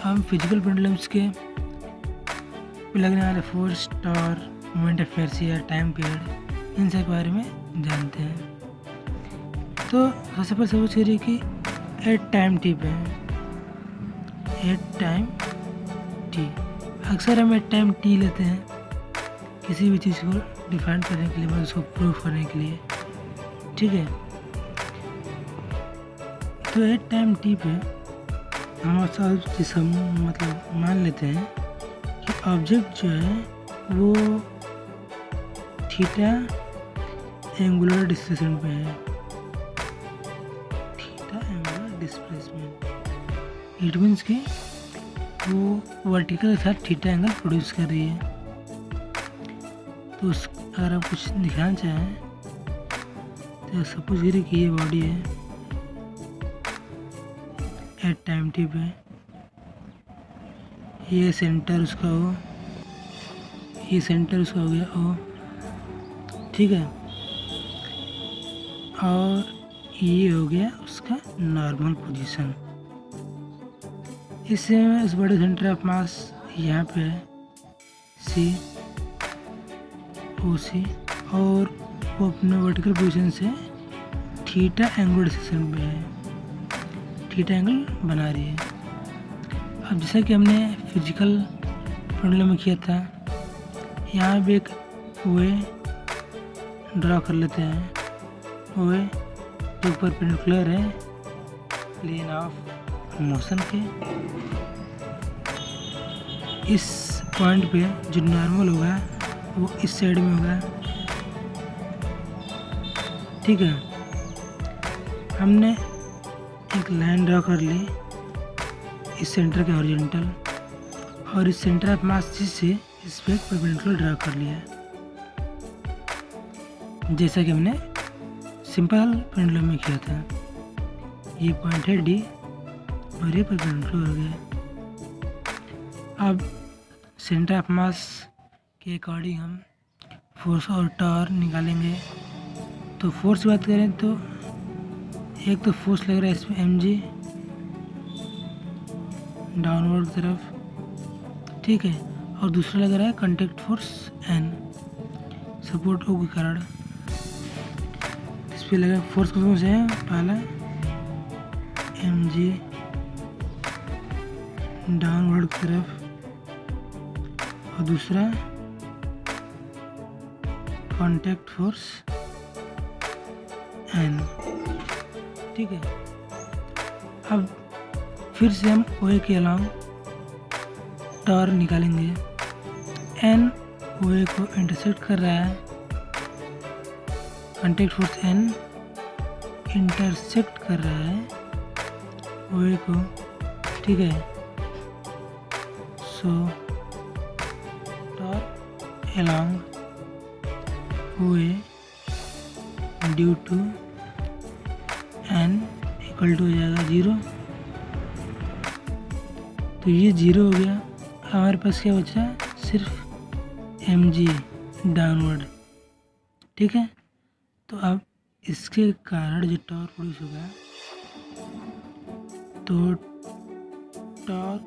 हम फिजिकल पेंडुलम्स के लगने वाले force, torque, moment of inertia, time period, इन सब के बारे में जानते हैं। तो सबसे पहले समझ करिए कि एट टाइम टी पे एट टाइम टी, अक्सर हम एट टाइम टी लेते हैं किसी भी चीज़ को डिफाइन करने के लिए, मतलब उसको प्रूव करने के लिए, ठीक है। तो एट टाइम टी पे हम जिसम मतलब मान लेते हैं कि ऑब्जेक्ट जो है वो थीटा एंगुलर डिस्प्लेसमेंट पे है। Theta angular displacement it means कि वो वर्टिकल के साथ थीटा एंगल प्रोड्यूस कर रही है। तो अगर आप कुछ दिखाना चाहें तो सपोज करिए कि ये बॉडी है एट टाइम टी पे, ये सेंटर उसका हो, ये सेंटर उसका हो गया ओ, ठीक है। और ये हो गया उसका नॉर्मल पोजीशन। इससे उस बड़े सेंटर ऑफ मास यहाँ पे है सी ओ सी, और वो अपने वर्टिकल पोजीशन से थीटा एंगुलर डिस्प्लेसमेंट पे है, थीटा एंगल बना रही है। अब जैसा कि हमने फिजिकल पेंडुलम में किया था, यहाँ भी एक वे ड्रा कर लेते हैं। ओए जो परपेंडिकुलर है प्लेन ऑफ मोशन के, इस पॉइंट पे जो नॉर्मल होगा वो इस साइड में होगा। ठीक है, हमने एक लाइन ड्रा कर ली इस सेंटर के हॉरिजॉन्टल, और इस सेंटर ऑफ मास से इस पे परपेंडिकुलर ड्रा कर लिया, जैसा कि हमने सिंपल पेंडुलम में किया था। ये पॉइंट है डी और ये परपेंडिकुलर हो गया। अब सेंटर ऑफ मास के अकॉर्डिंग हम फोर्स और टॉर्क निकालेंगे। तो फोर्स की बात करें तो एक तो फोर्स लग रहा है इसमें mg डाउनवर्ड की तरफ, ठीक है, और दूसरा लग रहा है कॉन्टैक्ट फोर्स n सपोर्ट ओ के कारण। इस पर लगा फोर्स कौन से है, पहला mg डाउनवर्ड की तरफ और दूसरा कॉन्टैक्ट फोर्स n। ठीक है, अब फिर से हम OA के अलॉन्ग टॉर्क निकालेंगे। n OA को इंटरसेक्ट कर रहा है, कॉन्टैक्ट फोर्स n इंटरसेक्ट कर रहा है OA को। ठीक है, so torque along OA due to n equal to हो जाएगा 0। तो ये 0 हो गया। हमारे पास क्या बचा, सिर्फ mg डाउनवर्ड। ठीक है, तो अब इसके कारण जो टॉर्क प्रोड्यूस होगा, तो torque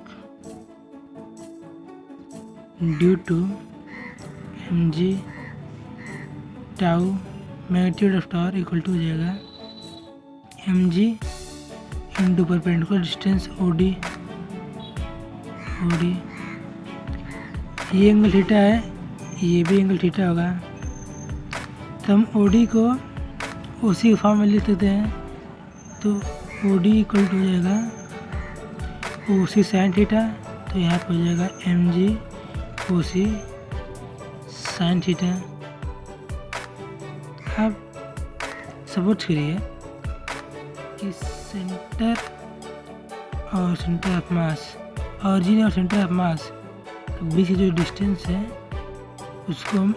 due to mg tau magnitude of torque equal to हो जाएगा mg into perpendicular distance OD। ये एंगल थीटा है, ये भी एंगल थीटा होगा, तो हम OD को OC फॉर्म में लिख सकते हैं। तो OD इक्वल टू हो जाएगा OC साइन थीटा, तो यहाँ पर हो जाएगा mg OC साइन थीटा। अब सपोज करिए कि सेंटर और सेंटर ऑफ मास, ऑरिजिन और सेंटर ऑफ मास के बीच की जो डिस्टेंस है उसको हम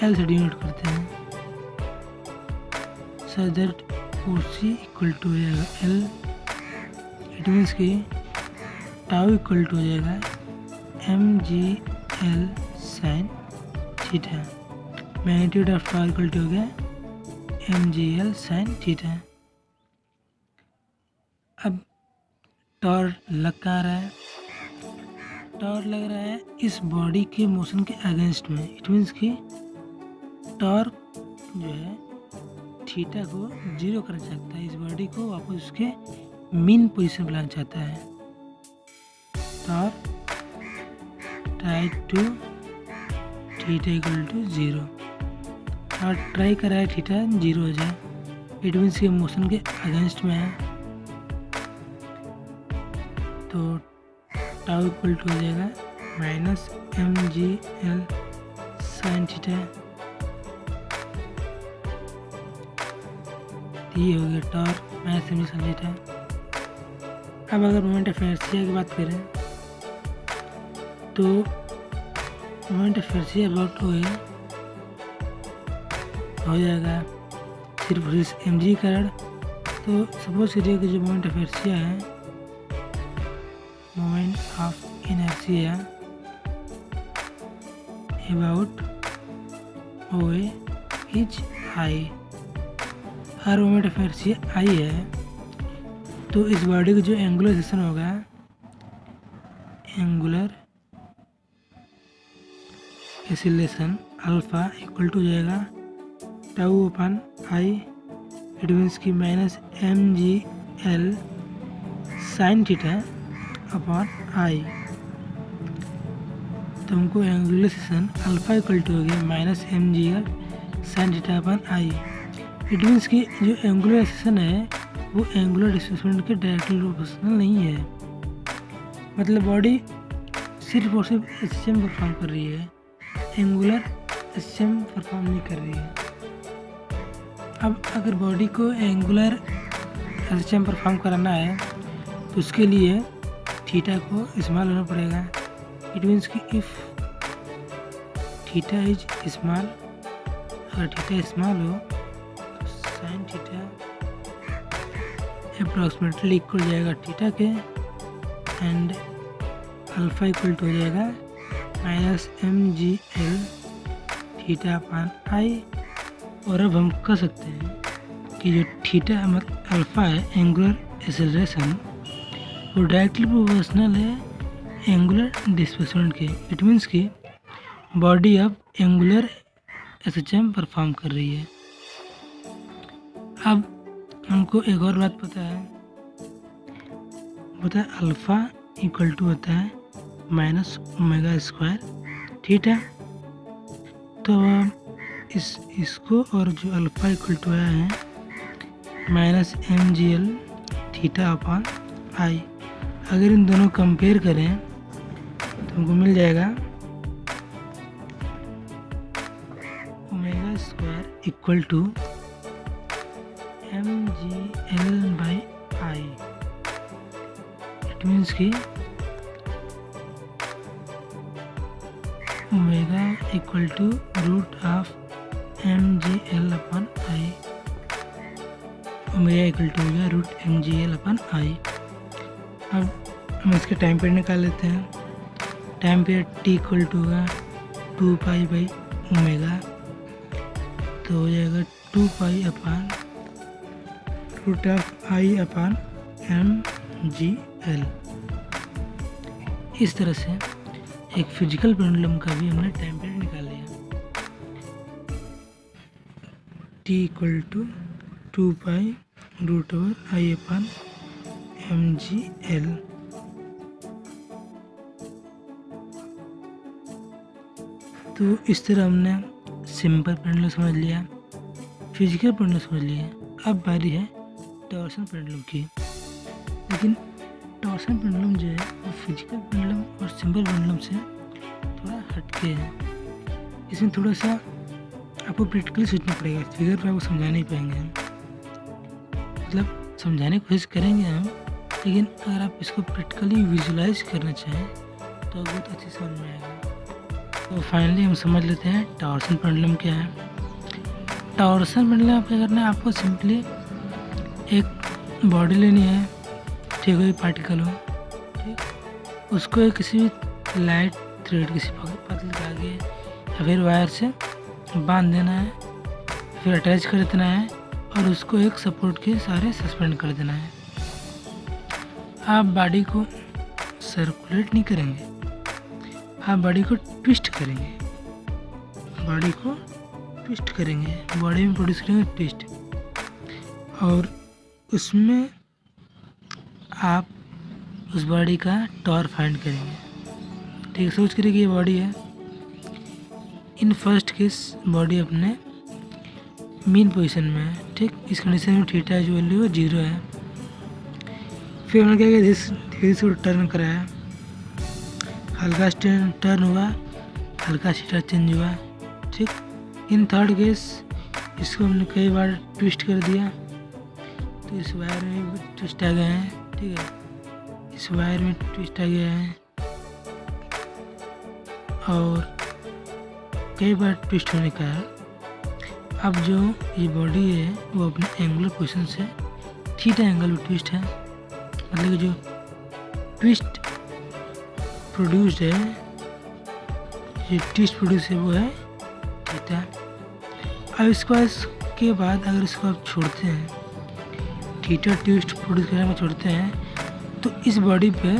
L से डिनोट करते हैं, so that OC equal to हो जाएगा L। इट मीन्स कि टाउ इक्वल टू हो जाएगा mgl sine theta. Magnitude of torque equal to हो गया mgl साइन थीटा। अब टॉर्क लग कहाँ रहा है, टॉर्क लग रहा है इस बॉडी के मोशन के अगेंस्ट में। इट मीन्स कि टॉर्क जो है थीटा को 0 करना चाहता है, इस बॉडी को वापस उसके मीन पोजीशन पर लाना चाहता है। Torque try to theta equal to 0, और ट्राई कर रहा है थीटा 0 हो जाए। इट मीन्स कि मोशन के अगेंस्ट में है, तो टाउ इक्वल टू हो जाएगा माइनस mgl साइन थीटा। ये हो गया torque minus mg sign theta. अब अगर मोमेंट ऑफ इनर्शिया की बात करें तो moment of inertia about OA हो जाएगा सिर्फ mg कारण। तो सपोज करिए कि जो मोमेंट ऑफ इनर्शिया है, moment of inertia about OA is I। हर मोमेंट ऑफ इनर्शिया I है, तो इस बॉडी का जो एंगुलर सेक्शन होगा, angular acceleration alpha equal to हो जाएगा tau upon I। It means की minus mgl sine theta upon I। तो हमको angular acceleration alpha equal to हो गया minus mgl sine theta upon I. It means कि जो एंगुलर एक्सेशन है वो एंगुलर डिस्प्लेसमेंट के डायरेक्टली प्रोपोर्शनल नहीं है। मतलब बॉडी सिर्फ और सिर्फ एसएचएम परफॉर्म कर रही है, एंगुलर एसएचएम परफॉर्म नहीं कर रही है। अब अगर बॉडी को एंगुलर एसएचएम परफॉर्म कराना है तो उसके लिए थीटा को इस्तेमाल होना पड़ेगा। इट मीन्स कि इफ़ थीटा इज स्मॉल, अगर थीटा स्मॉल हो तो साइन थीटा अप्रॉक्सीमेटली इक्वल हो जाएगा थीटा के, एंड अल्फा इक्वल टू हो जाएगा -mgl थीटा अपान आई। और अब हम कह सकते हैं कि जो थीटा मतलब अल्फा है एंगुलर एक्सेलरेशन, वो डायरेक्टली प्रोपोर्शनल है एंगुलर डिस्प्लेसमेंट के। इट मीन्स कि बॉडी अब एंगुलर एसएचएम परफॉर्म कर रही है। अब हमको एक और बात पता है अल्फ़ा इक्वल टू होता है -ओमेगा² थीटा। तो अब इसको और जो अल्फ़ा इक्वल टू आया है -mgl थीटा अपान आई, अगर इन दोनों कंपेयर करें तो हमको मिल जाएगा omega equal to mgl/i। It means कि omega equal to √mgl/i, omega equal to हो गया √mgl/i। अब हम इसके टाइम पीरियड निकाल लेते हैं। Time period t equal to होगा 2π/ओमेगा, तो हो जाएगा 2π/i/mgl। इस तरह से एक फिजिकल पेंडुलम का भी हमने टाइम पीरियड निकाल लिया। t equal to 2π/i/mgl। तो इस तरह हमने सिंपल पेंडुलम समझ लिया, फिजिकल पेंडुलम समझ लिया। अब बारी है टॉर्सन पेंडुलम की। लेकिन टॉर्सन पेंडुलम जो है वो फिजिकल पेंडुलम और सिंपल पेंडुलम से थोड़ा हटके है। इसमें थोड़ा सा आपको प्रैक्टिकली सोचना पड़ेगा, फिगर पे आपको समझा नहीं पाएंगे हम। मतलब समझाने की कोशिश करेंगे हम, लेकिन अगर आप इसको प्रैक्टिकली विजुलाइज करना चाहें तो बहुत अच्छी समझ में आएगा। तो फाइनली हम समझ लेते हैं टॉर्सन पेंडुलम क्या है। टॉर्सन पेंडुलम आप क्या करना है, आपको सिंपली एक बॉडी लेनी है, ठीक है, पार्टिकल हो, ठीक, उसको एक किसी भी लाइट थ्रेड किसी पतले धागे या फिर वायर से बांध देना है, फिर अटैच कर देना है और उसको एक सपोर्ट के सहारे सस्पेंड कर देना है। आप बॉडी को सर्कुलेट नहीं करेंगे, आप बॉडी को ट्विस्ट करेंगे, बॉडी को ट्विस्ट करेंगे, बॉडी में प्रोड्यूस करेंगे ट्विस्ट, और उसमें आप उस बॉडी का टॉर फाइंड करेंगे। ठीक है, सोच करिए कि ये बॉडी है। इन फर्स्ट केस बॉडी अपने मीन पोजीशन में है, ठीक, इस कंडीशन में थीटा जो वैल्यू 0 है। फिर हमने क्या किया, धीरे से टर्न कराया, हल्का टर्न हुआ, हल्का थीटा चेंज हुआ, ठीक। इन थर्ड केस इसको हमने कई बार ट्विस्ट कर दिया, तो इस वायर में भी ट्विस्ट आ गए हैं, ठीक है, इस वायर में ट्विस्ट आ गया है, और कई बार ट्विस्ट होने का है। अब जो ये बॉडी है वो अपने एंगुलर पोजीशन से थीटा एंगल में ट्विस्ट है, मतलब कि जो ट्विस्ट प्रोड्यूस्ड है, ये ट्विस्ट प्रोड्यूस है वो है थीटा। अब इसके बाद अगर इसको आप छोड़ते हैं, थीटा ट्विस्ट प्रोड्यूस करने में छोड़ते हैं, तो इस बॉडी पे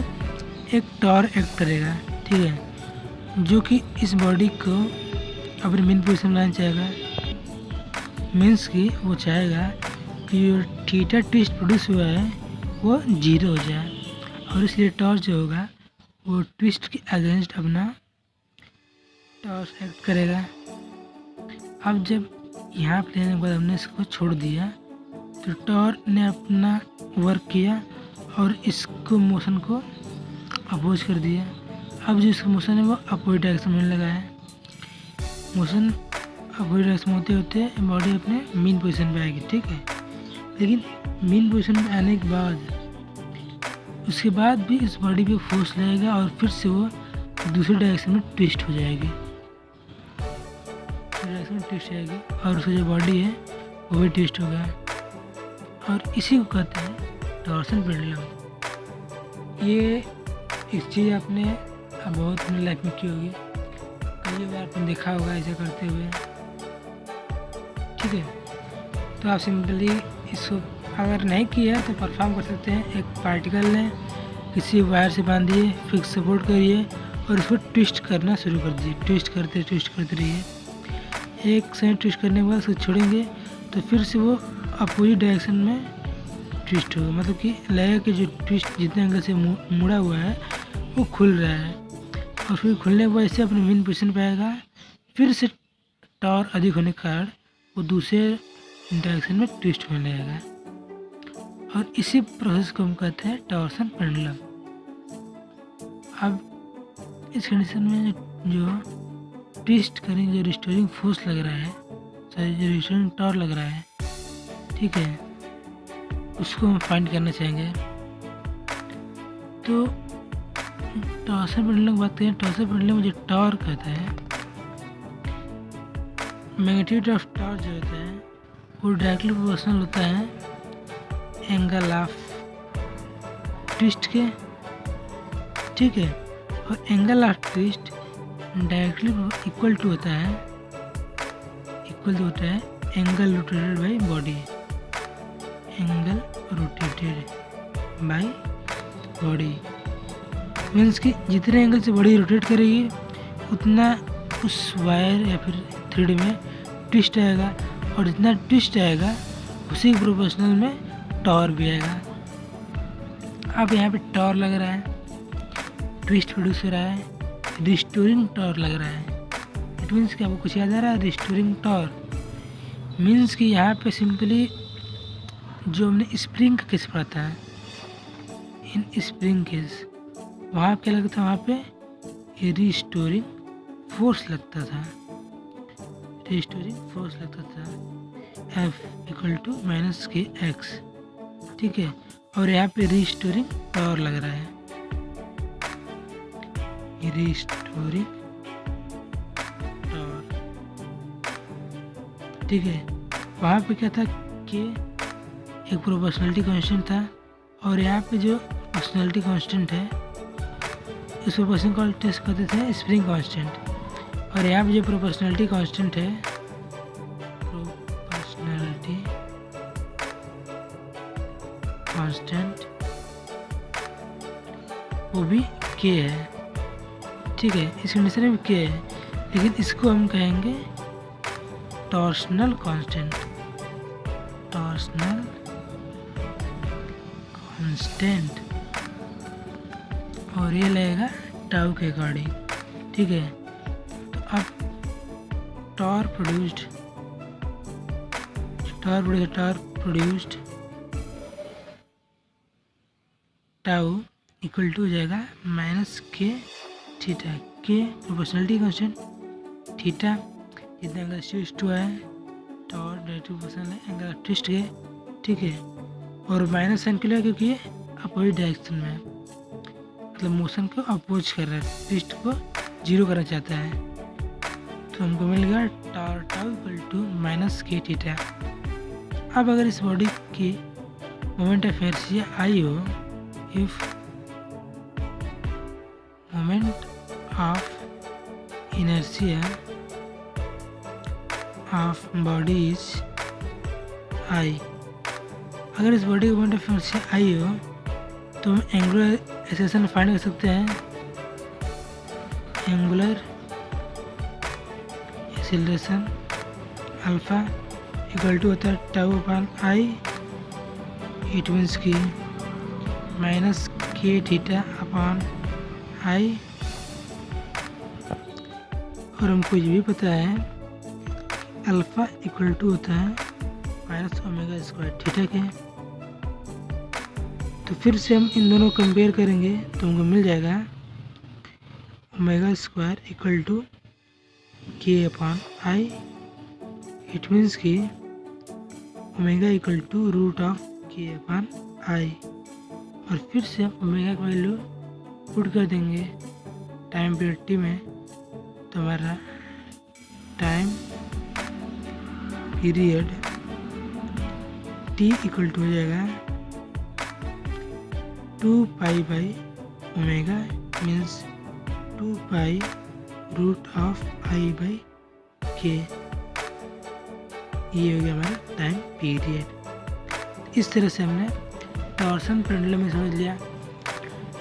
एक टॉर एक्ट करेगा, ठीक है, जो कि इस बॉडी को अपनी मेन पोजीशन में लाना चाहेगा। मीन्स कि वो चाहेगा कि जो थीटा ट्विस्ट प्रोड्यूस हुआ है वो 0 हो जाए, और इसलिए टॉर जो होगा वो ट्विस्ट के अगेंस्ट अपना टॉर्स एक्ट करेगा। अब जब यहाँ पे लेने के बाद हमने इसको छोड़ दिया तो टॉर ने अपना वर्क किया और इसको मोशन को अपोज कर दिया। अब जो इसका मोशन है वो अपोजिट डायरेक्शन में लगा है। मोशन अपोजिट डायरेक्शन में होते होते बॉडी अपने मेन पोजीशन पे आएगी, ठीक है। लेकिन मेन पोजीशन पे आने के बाद उसके बाद भी इस बॉडी पे फोर्स लगेगा और फिर से वो दूसरे डायरेक्शन में ट्विस्ट हो जाएगी, डायरेक्शन में ट्विस्ट जाएगी और उसका जो बॉडी है वो भी ट्विस्ट होगा और इसी को कहते हैं टॉर्सन पेंडुलम। ये एक चीज़ आपने बहुत अपनी लाइफ में की होगी, कई बार आपने देखा होगा ऐसा करते हुए, ठीक है। तो आप सिंपली इसको अगर नहीं किया तो परफॉर्म कर सकते हैं। एक पार्टिकल लें, किसी वायर से बांधिए, फिक्स सपोर्ट करिए और उसको ट्विस्ट करना शुरू कर दीजिए। ट्विस्ट करते रहिए। एक साइड ट्विस्ट करने के बाद उसको छोड़ेंगे तो फिर से वो अपोजिट डायरेक्शन में ट्विस्ट होगा, मतलब कि लगेगा कि जो ट्विस्ट जितने एंगल से मुड़ा हुआ है वो खुल रहा है और फिर खुलने के बाद इससे अपने मेन पोजीशन पे आएगा। फिर से टॉर अधिक होने के कारण वो दूसरे डायरेक्शन में ट्विस्ट होने लगेगा और इसी प्रोसेस को हम कहते हैं टॉर्सन पेंडुलम। अब इस कंडीशन में जो ट्विस्ट करेंगे, जो रिस्टोरिंग फोर्स लग रहा है, सॉरी जो रिस्टोरिंग टॉर लग रहा है, ठीक है, उसको हम फाइंड करना चाहेंगे। तो टॉर्सन पेंडुलम की बात करें, टॉर्सन पेंडुलम में जो टॉर कहता है, मैग्नीट्यूड ऑफ टॉर जो होता है वो डायरेक्टली प्रोपोर्शनल होता है एंगल ऑफ ट्विस्ट के, ठीक है। और angle of twist directly equal to होता है angle rotated by body, angle rotated by body means कि जितने एंगल से बॉडी रोटेट करेगी उतना उस वायर या फिर थ्रेड में ट्विस्ट आएगा और जितना ट्विस्ट आएगा उसी प्रोपोर्शनल में टॉर भी आएगा। अब यहाँ पे टॉर लग रहा है, ट्विस्ट प्रोड्यूस हो रहा है, रिस्टोरिंग टॉर लग रहा है। इट मीन्स कि आपको कुछ याद आ रहा है? रिस्टोरिंग टॉर मीन्स कि यहाँ पे सिंपली जो हमने स्प्रिंग का केस पढ़ा था, इन स्प्रिंग केस वहाँ क्या लगता था, वहाँ पे रिस्टोरिंग फोर्स लगता था, रिस्टोरिंग फोर्स लगता था F इक्वल टू माइनस के एक्स, ठीक है। और यहाँ पे रिस्टोरिंग टॉर लग रहा है, रिस्टोरिंग टॉर, ठीक है। वहाँ पे क्या था कि एक प्रोपोर्शनलिटी कांस्टेंट था और यहाँ पे जो प्रोपोर्शनलिटी कांस्टेंट है उस प्रोपोर्शनल को टेस्ट करते थे स्प्रिंग कांस्टेंट। और यहाँ पे जो प्रोपोर्शनलिटी कांस्टेंट है, प्रोपोर्शनलिटी कांस्टेंट वो भी के है, ठीक है। इस कंडीशन में के है, लेकिन इसको हम कहेंगे टॉर्सनल कांस्टेंट, टॉर्सनल कांस्टेंट, और ये लगेगा टाउ के अकॉर्डिंग, ठीक है। तो अब torque produced tau equal to हो जाएगा minus K theta, K proportionality constant, theta जितना एंगल ट्विस्ट हुआ है, टॉर डायरेक्टिव प्रोपोर्शनल है एंगल ट्विस्ट के, ठीक है। और माइनस साइन क्यों है? क्योंकि ये अपोजिट डायरेक्शन में है, मतलब मोशन को अपोज कर रहा है, ट्विस्ट को जीरो करना चाहता है। तो हमको मिल गया tau equal to minus K theta. अब अगर इस बॉडी की मोमेंट ऑफ इनर्शिया आई हो, if moment of inertia of body is I, अगर इस बॉडी का मोमेंट ऑफ इनर्शिया आई हो तो हम एंगुलर एक्सेलरेशन फाइंड कर सकते हैं। Angular acceleration alpha equal to होता है tau upon I, it means की minus K theta upon I. और हमको ये भी पता है अल्फ़ा इक्वल टू होता है माइनस ओमेगा स्क्वायर थीटा के। तो फिर से हम इन दोनों कंपेयर करेंगे तो हमको मिल जाएगा omega square equal to K upon I. It means कि omega equal to root of K upon I. और फिर से हम ओमेगा की वैल्यू पुट कर देंगे टाइम पीरियड टी में, तो हमारा time period T equal to हो जाएगा 2 pi by omega means 2 pi root of I by K. ये हो गया हमारा टाइम पीरियड। इस तरह से हमने टॉर्सन पेंडुलम में समझ लिया,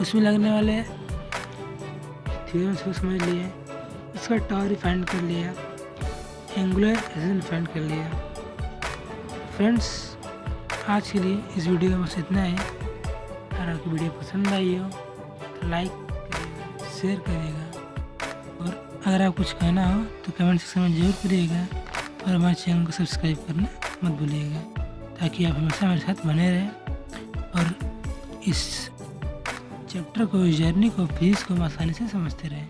उसमें लगने वाले थ्योरम्स को समझ लिए, इसका टॉर फाइंड कर लिया, एंगुलर एजेंशन फाइंड कर लिया। फ्रेंड्स, आज के लिए इस वीडियो में बस इतना ही। अगर आपकी वीडियो पसंद आई हो तो लाइक करिएगा, शेयर करिएगा, और अगर आप कुछ कहना हो तो कमेंट सेक्शन में ज़रूर करिएगा, और हमारे चैनल को सब्सक्राइब करना मत भूलिएगा, ताकि आप हमेशा मेरे साथ बने रहें और इस चैप्टर को, इस जर्नी को, फिजिक्स को आसानी से समझते रहें।